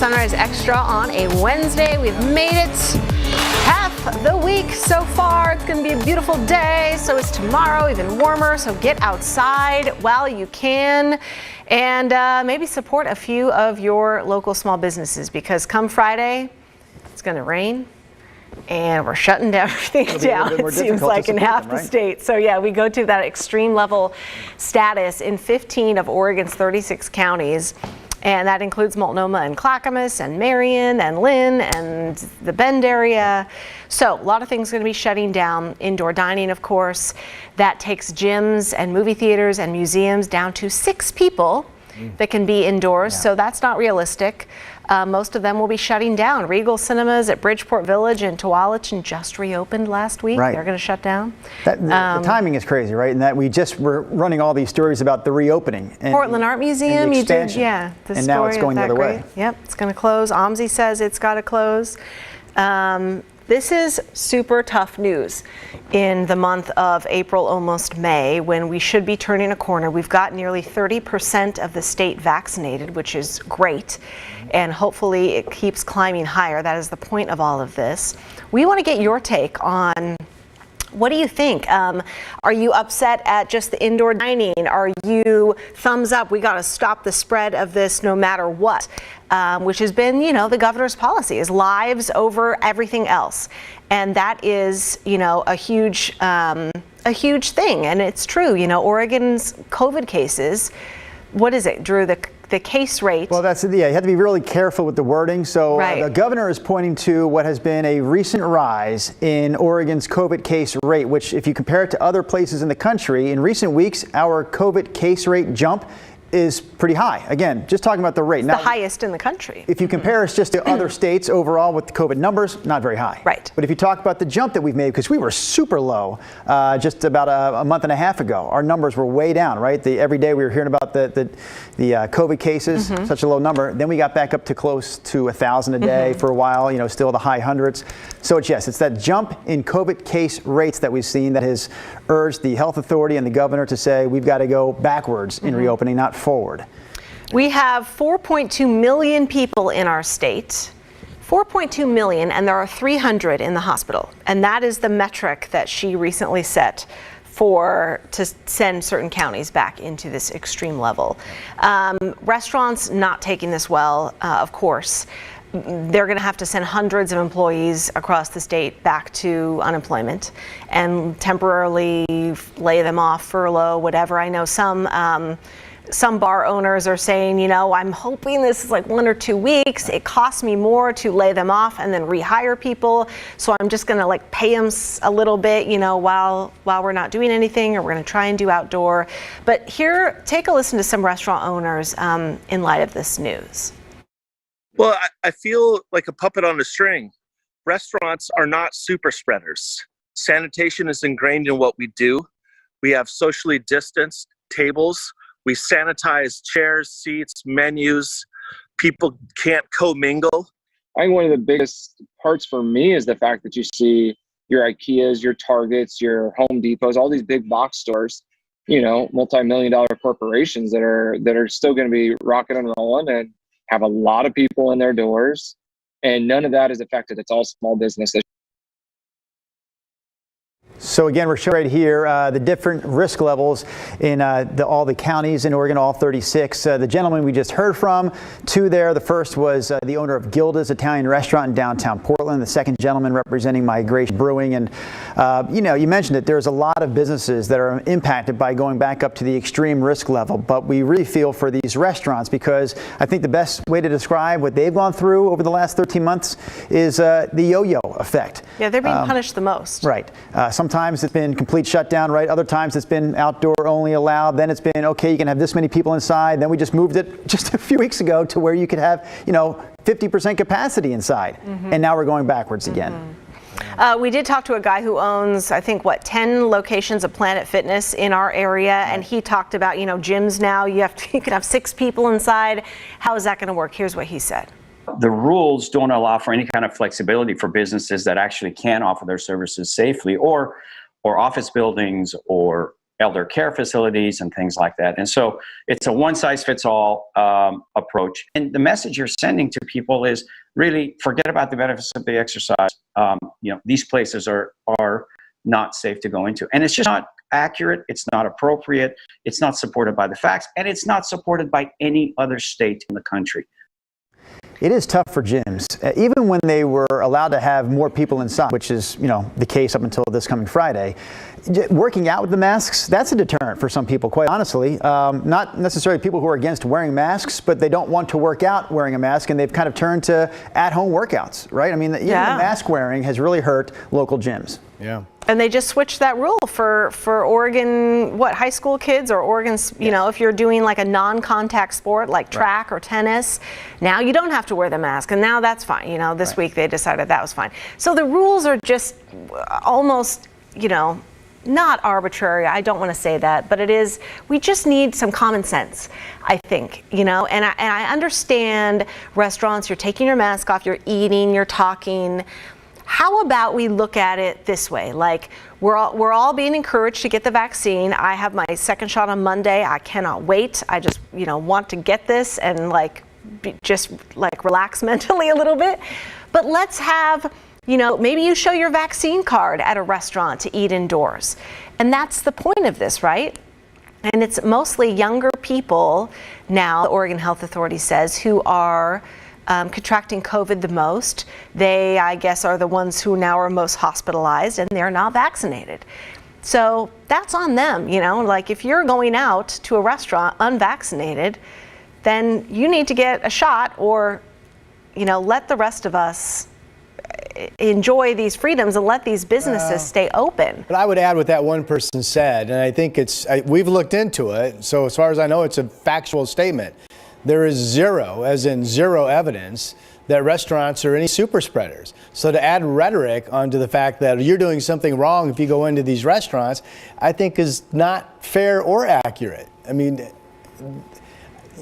Sunrise Extra on a Wednesday. We've made it half the week so far. It's going to be a beautiful day. So is tomorrow, even warmer. So get outside while you can and maybe support a few of your local small businesses, because come Friday, it's going to rain. And we're shutting down everything down, it seems like, in half the state. So yeah, we go to that extreme level status in 15 of Oregon's 36 counties. And that includes Multnomah and Clackamas and Marion and Lynn and the Bend area. So a lot of things going to be shutting down. Indoor dining, of course. That takes gyms and movie theaters and museums down to 6 people that can be indoors. So that's not realistic. Most of them will be shutting down. Regal Cinemas at Bridgeport Village in Tualatin just reopened last week. They're going to shut down. The timing is crazy, right? And that we just were running all these stories about the reopening. And Portland Art Museum, and you did, yeah. The and now it's going the other way. Yep, it's going to close. OMSI says it's got to close. This is super tough news in the month of April, almost May, when we should be turning a corner. We've got nearly 30% of the state vaccinated, which is great. And hopefully it keeps climbing higher. That is the point of all of this. We want to get your take on, what do you think? Are you upset at just the indoor dining? Are you thumbs up? We got to stop the spread of this no matter what, which has been, you know, the governor's policy is lives over everything else. And that is, you know, a huge thing. And it's true. You know, Oregon's COVID cases, what is it, Drew? The case rate. Well, that's you have to be really careful with the wording. So the governor is pointing to what has been a recent rise in Oregon's COVID case rate, which if you compare it to other places in the country, in recent weeks, our COVID case rate jump is pretty high. Again, just talking about the rate. Now, the highest in the country. If you compare us just to other states overall with the COVID numbers, not very high. Right. But if you talk about the jump that we've made, because we were super low just about a month and a half ago, our numbers were way down, right? Every day we were hearing about the COVID cases, such a low number. Then we got back up to close to 1,000 a day for a while, you know, still the high hundreds. So it's that jump in COVID case rates that we've seen that has urged the health authority and the governor to say we've got to go backwards in reopening, not forward. We have 4.2 million people in our state, 4.2 million, and there are 300 in the hospital. And that is the metric that she recently set to send certain counties back into this extreme level. Restaurants not taking this well, of course. They're going to have to send hundreds of employees across the state back to unemployment and temporarily lay them off, furlough, whatever. I know some bar owners are saying, you know, I'm hoping this is like 1 or 2 weeks. It costs me more to lay them off and then rehire people. So I'm just going to like pay them a little bit, you know, while we're not doing anything, or we're going to try and do outdoor. But here, take a listen to some restaurant owners in light of this news. Well, I feel like a puppet on a string. Restaurants are not super spreaders. Sanitation is ingrained in what we do. We have socially distanced tables. We sanitize chairs, seats, menus. People can't commingle. I think one of the biggest parts for me is the fact that you see your IKEAs, your Targets, your Home Depots, all these big box stores, you know, multi-million-dollar corporations that are still going to be rocking and rolling and have a lot of people in their doors, and none of that is affected. It's all small businesses. So again, we're showing right here the different risk levels in all the counties in Oregon, all 36. The gentleman we just heard from, 2 there. The first was the owner of Gilda's Italian restaurant in downtown Portland. The second gentleman representing Migration Brewing. And, you know, you mentioned that there's a lot of businesses that are impacted by going back up to the extreme risk level. But we really feel for these restaurants, because I think the best way to describe what they've gone through over the last 13 months is the yo-yo effect. Yeah, they're being punished the most. Right. Sometimes it's been complete shutdown, right? Other times it's been outdoor only allowed. Then it's been, okay, you can have this many people inside. Then we just moved it just a few weeks ago to where you could have, you know, 50% capacity inside. And now we're going backwards again. We did talk to a guy who owns, I think, 10 locations of Planet Fitness in our area. And he talked about, you know, gyms now, you can have 6 people inside. How is that going to work? Here's what he said. The rules don't allow for any kind of flexibility for businesses that actually can offer their services safely, or office buildings or elder care facilities and things like that. And so it's a one-size-fits-all approach. And the message you're sending to people is really forget about the benefits of the exercise. These places are not safe to go into. And it's just not accurate. It's not appropriate. It's not supported by the facts. And it's not supported by any other state in the country. It is tough for gyms, even when they were allowed to have more people inside, which is, the case up until this coming Friday. Working out with the masks, that's a deterrent for some people, quite honestly. Not necessarily people who are against wearing masks, but they don't want to work out wearing a mask, and they've kind of turned to at-home workouts, right? I mean, even the mask wearing has really hurt local gyms. Yeah. And they just switched that rule for Oregon, high school kids or Oregon's, if you're doing like a non-contact sport like track or tennis, now you don't have to wear the mask. And now that's fine. This week they decided that was fine. So the rules are just almost, not arbitrary. I don't want to say that, but it is, we just need some common sense, I think, and I understand restaurants, you're taking your mask off, you're eating, you're talking. How about we look at it this way? Like we're all being encouraged to get the vaccine. I have my second shot on Monday. I cannot wait. I just, want to get this and just relax mentally a little bit. But let's have, maybe you show your vaccine card at a restaurant to eat indoors. And that's the point of this, right? And it's mostly younger people now, the Oregon Health Authority says, who are contracting COVID the most. They, I guess, are the ones who now are most hospitalized, and they're not vaccinated. So that's on them, if you're going out to a restaurant unvaccinated, then you need to get a shot or, let the rest of us enjoy these freedoms and let these businesses stay open. But I would add what that one person said, and I think we've looked into it, so as far as I know, it's a factual statement. There is zero, as in zero evidence, that restaurants are any super spreaders. So to add rhetoric onto the fact that you're doing something wrong if you go into these restaurants, I think is not fair or accurate. I mean,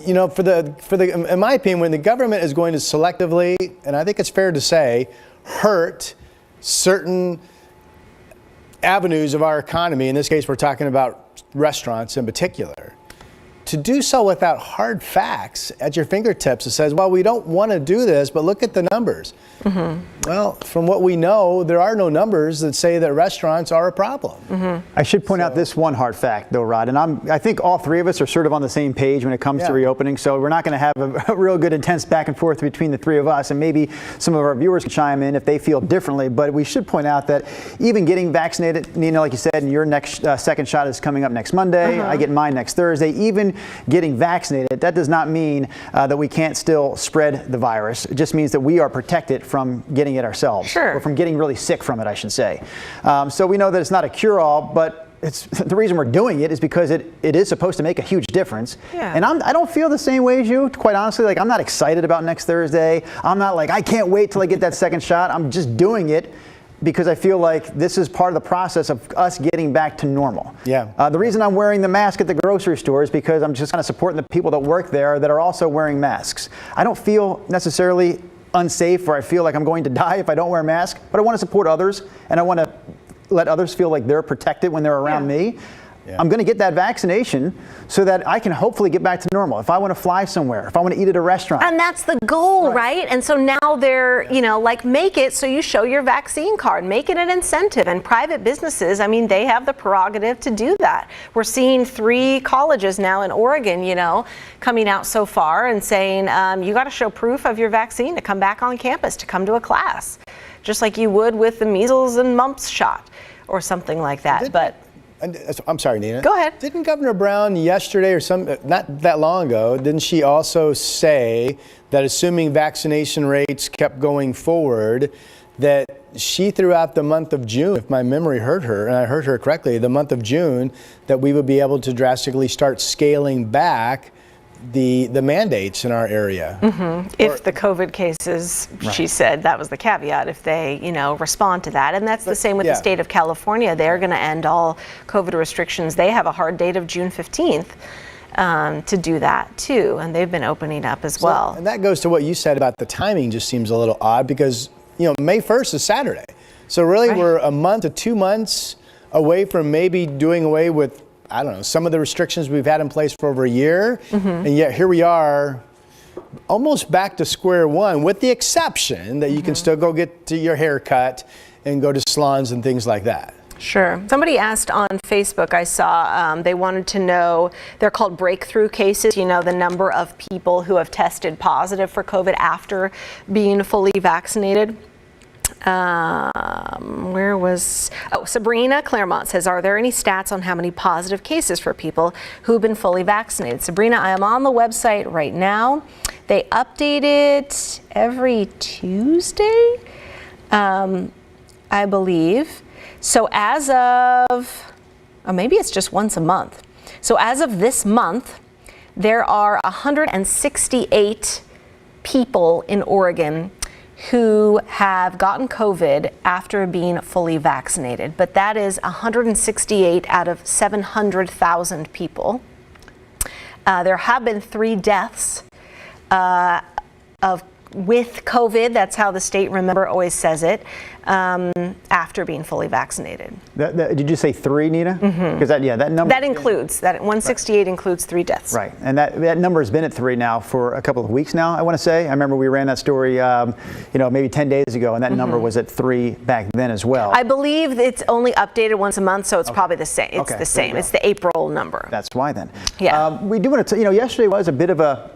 in my opinion, when the government is going to selectively, and I think it's fair to say, hurt certain avenues of our economy, in this case we're talking about restaurants in particular, to do so without hard facts at your fingertips that says, well, we don't want to do this, but look at the numbers. Mm-hmm. Well, from what we know, there are no numbers that say that restaurants are a problem. Mm-hmm. I should point out this one hard fact, though, Rod, and I think all three of us are sort of on the same page when it comes to reopening, so we're not going to have a real good intense back and forth between the three of us, and maybe some of our viewers can chime in if they feel differently, but we should point out that even getting vaccinated, Nina, like you said, and your next second shot is coming up next Monday, I get mine next Thursday, even getting vaccinated, that does not mean that we can't still spread the virus. It just means that we are protected from getting it ourselves, or from getting really sick from it, I should say. So we know that it's not a cure-all, but the reason we're doing it is because it is supposed to make a huge difference. Yeah. And I don't feel the same way as you, quite honestly. I'm not excited about next Thursday. I'm not I can't wait till I get that second shot. I'm just doing it because I feel like this is part of the process of us getting back to normal. Yeah. The reason I'm wearing the mask at the grocery store is because I'm just kind of supporting the people that work there that are also wearing masks. I don't feel necessarily unsafe or I feel like I'm going to die if I don't wear a mask, but I want to support others and I want to let others feel like they're protected when they're around me. Yeah. I'm going to get that vaccination so that I can hopefully get back to normal. If I want to fly somewhere, if I want to eat at a restaurant. And that's the goal, right? And so now they're, make it so you show your vaccine card, make it an incentive. And private businesses, they have the prerogative to do that. We're seeing 3 colleges now in Oregon, coming out so far and saying, you got to show proof of your vaccine to come back on campus, to come to a class, just like you would with the measles and mumps shot or something like that. I'm sorry, Nina. Go ahead. Didn't Governor Brown yesterday or not that long ago, didn't she also say that assuming vaccination rates kept going forward, that she threw out the month of June, if my memory heard her, and I heard her correctly, the month of June, that we would be able to drastically start scaling back the mandates in our area. Mm-hmm. If the COVID cases, she said, that was the caveat, if they, respond to that. And that's the same with the state of California. They're going to end all COVID restrictions. They have a hard date of June 15th to do that too. And they've been opening up as well. And that goes to what you said about the timing just seems a little odd because, May 1st is Saturday. So really we're a month to 2 months away from maybe doing away with I don't know, some of the restrictions we've had in place for over a year, and yet here we are almost back to square one, with the exception that you can still go get to your hair cut and go to salons and things like that. Sure. Somebody asked on Facebook, I saw, they wanted to know, they're called breakthrough cases, you know, the number of people who have tested positive for COVID after being fully vaccinated. Sabrina Claremont says, are there any stats on how many positive cases for people who've been fully vaccinated? Sabrina, I am on the website right now. They update it every Tuesday, I believe. So as of, or maybe it's just once a month. So as of this month, there are 168 people in Oregon who have gotten COVID after being fully vaccinated, but that is 168 out of 700,000 people. There have been 3 deaths with COVID. That's how the state, remember, always says it, after being fully vaccinated. Did you say 3, Nina? Because that number. That includes, that 168 includes 3 deaths. Right, and that number has been at 3 now for a couple of weeks now, I want to say. I remember we ran that story, maybe 10 days ago, and that number was at 3 back then as well. I believe it's only updated once a month, so it's probably the same. It's the same. It's the April number. That's why then. Yeah. We do want to, yesterday was a bit of a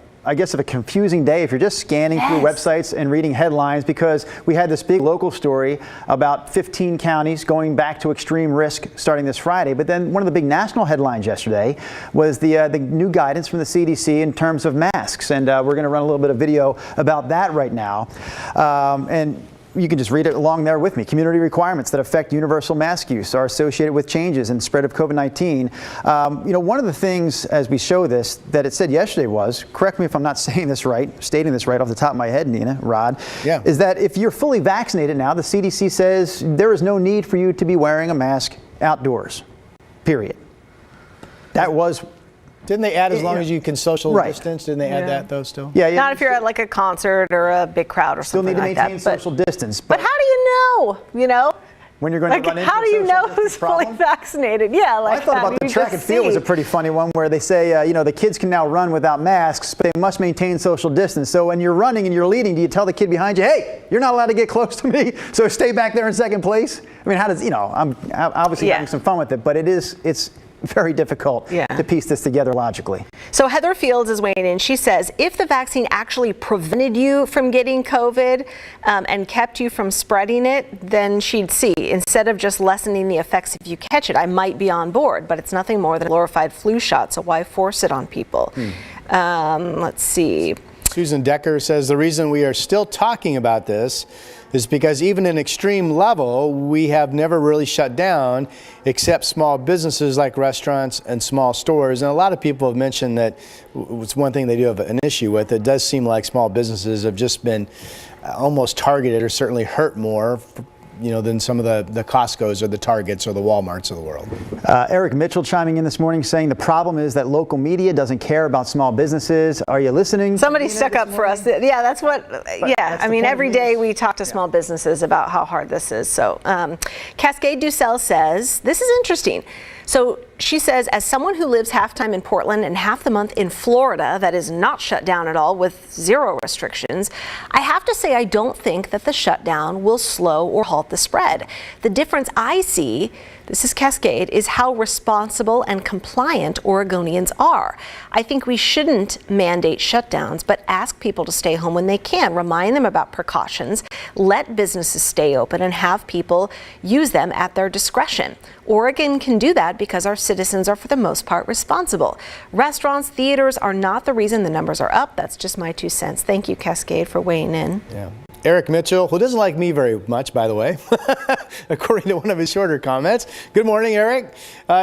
confusing day if you're just scanning through websites and reading headlines, because we had this big local story about 15 counties going back to extreme risk starting this Friday. But then one of the big national headlines yesterday was the new guidance from the CDC in terms of masks. And we're going to run a little bit of video about that right now. And you can just read it along there with me. Community requirements that affect universal mask use are associated with changes in spread of COVID-19. One of the things as we show this that it said yesterday was, correct me if I'm not stating this right off the top of my head, Nina, Rod, is that if you're fully vaccinated now, the CDC says there is no need for you to be wearing a mask outdoors, period. That was... Didn't they add as long as you can social distance? Didn't they add that though still? Yeah. Not if you're at like a concert or a big crowd or something like that. Still need to maintain social distance. But how do you know, when you're going to run into how do you know who's fully vaccinated? Yeah, I thought about the track and field was a pretty funny one, where they say, the kids can now run without masks, but they must maintain social distance. So when you're running and you're leading, do you tell the kid behind you, hey, you're not allowed to get close to me, so stay back there in second place? I mean, how does, I'm obviously having some fun with it, but it's very difficult to piece this together logically. So Heather Fields is weighing in. She says, if the vaccine actually prevented you from getting COVID and kept you from spreading it, then she'd see. Instead of just lessening the effects if you catch it, I might be on board, but it's nothing more than a glorified flu shot, so why force it on people? Let's see. Susan Decker says the reason we are still talking about this is because even in extreme level, we have never really shut down, except small businesses like restaurants and small stores. And a lot of people have mentioned that it's one thing they do have an issue with. It does seem like small businesses have just been almost targeted, or certainly hurt more, than some of the Costco's or the Targets or the Walmarts of the world. Eric Mitchell chiming in this morning saying the problem is that local media doesn't care about small businesses. Are you listening? Somebody stuck up for us. Yeah, that's what, I mean, every day we talk to small businesses about how hard this is. So Cascade Ducell says, this is interesting. So she says, as someone who lives half time in Portland and half the month in Florida that is not shut down at all with 0 restrictions, I have to say I don't think that the shutdown will slow or halt the spread. The difference I see, this is Cascade, is how responsible and compliant Oregonians are. I think we shouldn't mandate shutdowns, but ask people to stay home when they can, remind them about precautions, let businesses stay open, and have people use them at their discretion. Oregon can do that because our citizens are, for the most part, responsible. Restaurants, theaters are not the reason the numbers are up. That's just my 2 cents. Thank you, Cascade, for weighing in. Yeah. Eric Mitchell, who doesn't like me very much, by the way, according to one of his shorter comments. Good morning, Eric.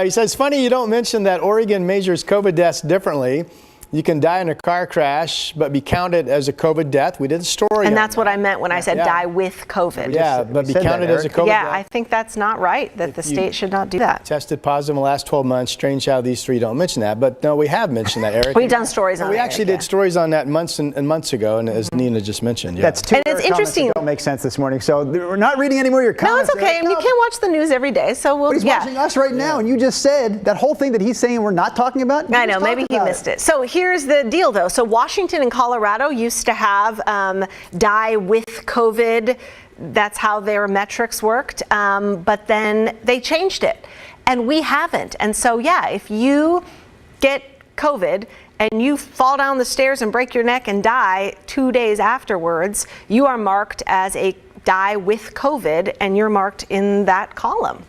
He says, funny you don't mention that Oregon measures COVID deaths differently. You can die in a car crash, but be counted as a COVID death. We did a story. And that's what I meant when I said die with COVID. Yeah, but be counted as a COVID Yeah, death. I think that's not right, that the state should not do that. Tested positive in the last 12 months. Strange how these three don't mention that. But no, we have mentioned that, Eric. We've done stories on it. We actually did stories on that months and months ago, and as Nina just mentioned. Yeah. That's two And it's comments interesting. that don't make sense this morning. So we're not reading any more of your No, comments. it's okay. I mean, you can't watch the news every day, so we'll, But he's watching us right now, and you just said that whole thing that he's saying we're not talking about. I know, maybe he missed it. So here's the deal, though. So Washington and Colorado used to have die with COVID. That's how their metrics worked. But then they changed it, and we haven't. And so, yeah, if you get COVID and you fall down the stairs and break your neck and die 2 days afterwards, you are marked as a die with COVID, and you're marked in that column,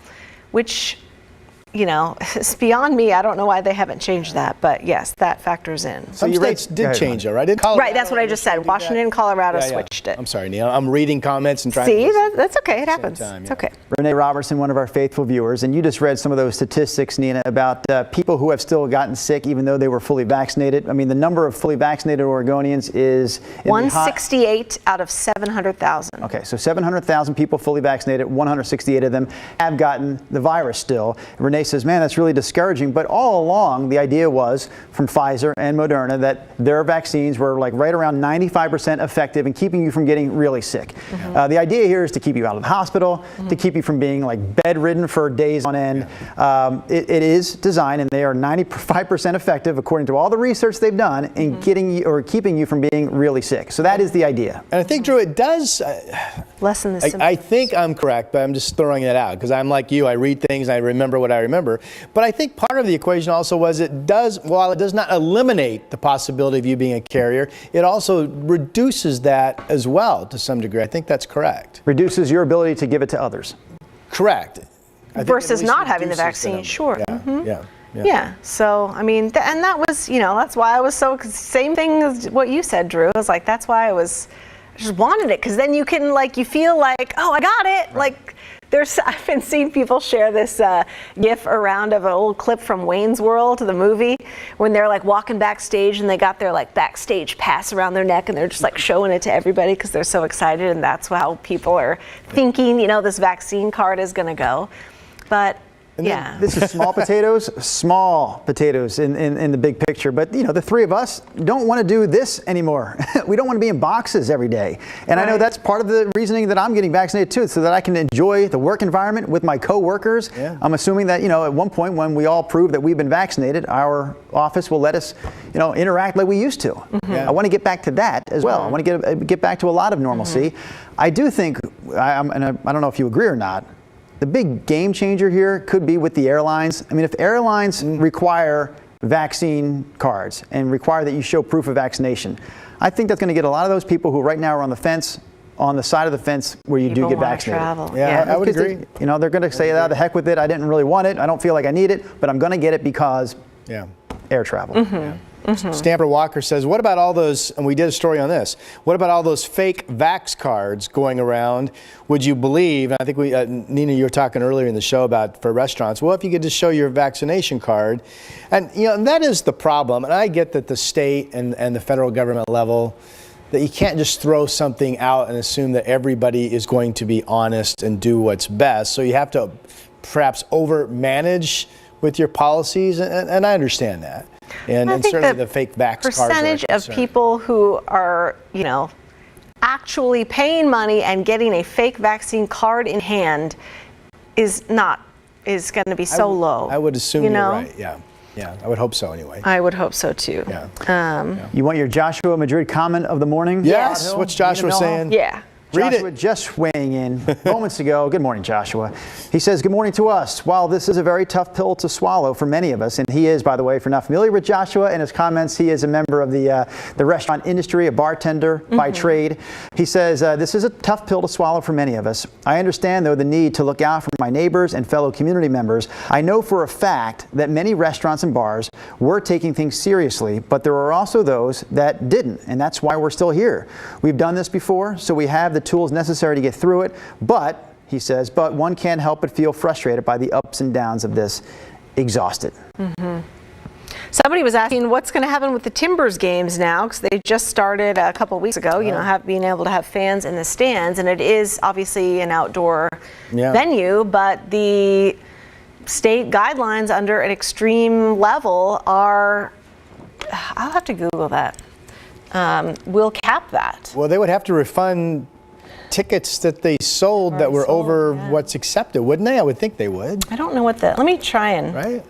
which, you know, it's beyond me. I don't know why they haven't changed that, but yes, that factors in. Some states did change it, right? In Colorado, Right, that's what I just said. Washington and Colorado Yeah, yeah. switched it. I'm sorry, Neil. I'm reading comments and trying See, to... that's okay. It happens. time, It's yeah. okay. Renee Robertson, one of our faithful viewers, and you just read some of those statistics, Nina, about people who have still gotten sick even though they were fully vaccinated. I mean, the number of fully vaccinated Oregonians is in the 168 out of 700,000. Okay, so 700,000 people fully vaccinated, 168 of them have gotten the virus still. Renee says, man, that's really discouraging, but all along the idea was from Pfizer and Moderna that their vaccines were like right around 95% effective in keeping you from getting really sick. The idea here is to keep you out of the hospital, to keep you from being like bedridden for days on end. It is designed, and they are 95% effective according to all the research they've done in getting you or keeping you from being really sick. So that is the idea. And I think, Drew, it does... Lessen the symptoms. I think I'm correct, but I'm just throwing it out because I'm like you. I read things, I remember what I remember. But I think part of the equation also was while it does not eliminate the possibility of you being a carrier, it also reduces that as well to some degree. I think that's correct. Reduces your ability to give it to others. Correct. I think Versus at least not having the reduces vaccine, number. sure. Yeah. Yeah, so I mean, and that was, you know, that's why I was so, same thing as what you said, Drew. I was like, that's why I just wanted it, because then you can, like, you feel like, oh, I got it. Right. Like, I've been seeing people share this GIF around of an old clip from Wayne's World, the movie, when they're like walking backstage and they got their like backstage pass around their neck and they're just like showing it to everybody because they're so excited, and that's how people are thinking, you know, this vaccine card is going to go. But yeah. This is small potatoes in the big picture. But, you know, the three of us don't want to do this anymore. We don't want to be in boxes every day. And I know that's part of the reasoning that I'm getting vaccinated too, so that I can enjoy the work environment with my coworkers. Yeah. I'm assuming that, you know, at one point when we all prove that we've been vaccinated, our office will let us, you know, interact like we used to. I want to get back to that as well. I want to get back to a lot of normalcy. I do think, and I don't know if you agree or not, the big game changer here could be with the airlines. I mean, if airlines require vaccine cards and require that you show proof of vaccination, I think that's going to get a lot of those people who right now are on the fence, on the side of the fence where you do get vaccinated. Travel. Yeah, I would agree. You know, they're going to say, the heck with it. I didn't really want it. I don't feel like I need it, but I'm going to get it because air travel. Stamper Walker says, what about all those, and we did a story on this, what about all those fake vax cards going around? Would you believe, and I think Nina, you were talking earlier in the show about for restaurants, well, if you could just show your vaccination card, and you know, and that is the problem, and I get that the state and the federal government level, that you can't just throw something out and assume that everybody is going to be honest and do what's best, so you have to perhaps over-manage with your policies, and I understand that. And certainly the fake vax cards are a percentage of people who are, you know, actually paying money and getting a fake vaccine card in hand is going to be so low. I would assume you're right. Yeah, I would hope so anyway. I would hope so too. Yeah. You want your Joshua Madrid comment of the morning? Yes. What's Joshua saying? Yeah. Joshua just weighing in moments ago. Good morning, Joshua. He says, good morning to us. While this is a very tough pill to swallow for many of us, and he is, by the way, if you're not familiar with Joshua and his comments, he is a member of the restaurant industry, a bartender by trade. He says, this is a tough pill to swallow for many of us. I understand, though, the need to look out for my neighbors and fellow community members. I know for a fact that many restaurants and bars were taking things seriously, but there are also those that didn't, and that's why we're still here. We've done this before, so we have the tools necessary to get through it, but, he says, but one can't help but feel frustrated by the ups and downs of this, exhausted. Somebody was asking what's going to happen with the Timbers games now, because they just started a couple weeks ago, being able to have fans in the stands, and it is obviously an outdoor venue, but the state guidelines under an extreme level are, I'll have to Google that, will cap that. Well, they would have to refund tickets that they sold that were over what's accepted, wouldn't they? I would think they would. I don't know what let me try and right?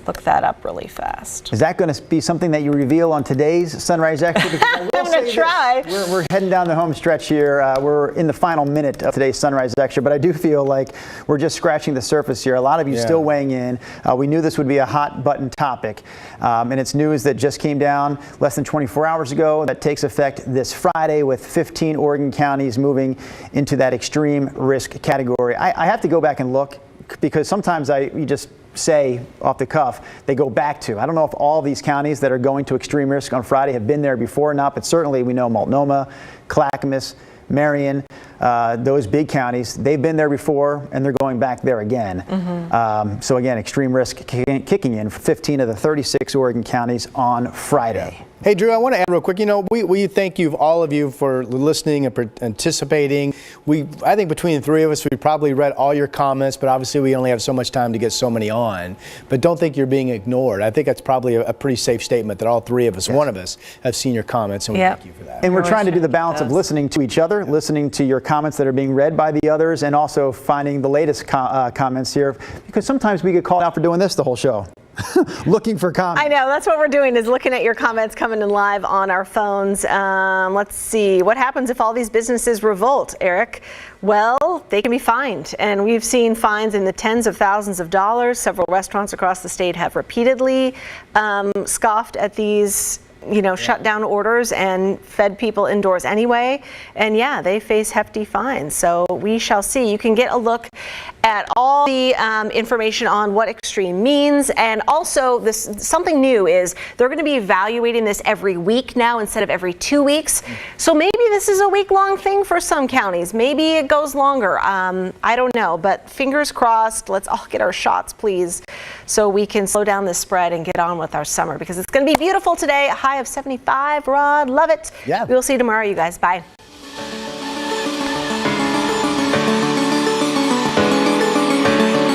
look that up really fast. Is that going to be something that you reveal on today's Sunrise Extra? Because I will I'm going to try. We're heading down the home stretch here. We're in the final minute of today's Sunrise Extra, but I do feel like we're just scratching the surface here. A lot of you still weighing in. We knew this would be a hot button topic, and it's news that just came down less than 24 hours ago that takes effect this Friday, with 15 Oregon counties moving into that extreme risk category. I have to go back and look, because sometimes you just say off the cuff, they go back to. I don't know if all these counties that are going to extreme risk on Friday have been there before or not, but certainly we know Multnomah, Clackamas, Marion, those big counties, they've been there before and they're going back there again. So again, extreme risk kicking in for 15 of the 36 Oregon counties on Friday. Hey, Drew, I want to add real quick, we thank you, all of you, for listening and participating. I think between the three of us, we probably read all your comments, but obviously we only have so much time to get so many on. But don't think you're being ignored. I think that's probably a pretty safe statement that all three of us, one of us, have seen your comments, and we thank you for that. And we're trying to do the balance of listening to each other, listening to your comments that are being read by the others, and also finding the latest comments here, because sometimes we get called out for doing this the whole show. Looking for comments. I know, that's what we're doing, is looking at your comments coming in live on our phones. Let's see, what happens if all these businesses revolt, Eric? Well, they can be fined, and we've seen fines in the tens of thousands of dollars. Several restaurants across the state have repeatedly scoffed at these shut down orders and fed people indoors anyway. And they face hefty fines. So we shall see. You can get a look at all the information on what extreme means. And also, something new is they're going to be evaluating this every week now instead of every 2 weeks. So maybe this is a week-long thing for some counties. Maybe it goes longer. I don't know. But fingers crossed, let's all get our shots, please, so we can slow down this spread and get on with our summer, because it's going to be beautiful today. A high of 75, Rod. Love it. Yeah. We'll see you tomorrow, you guys. Bye.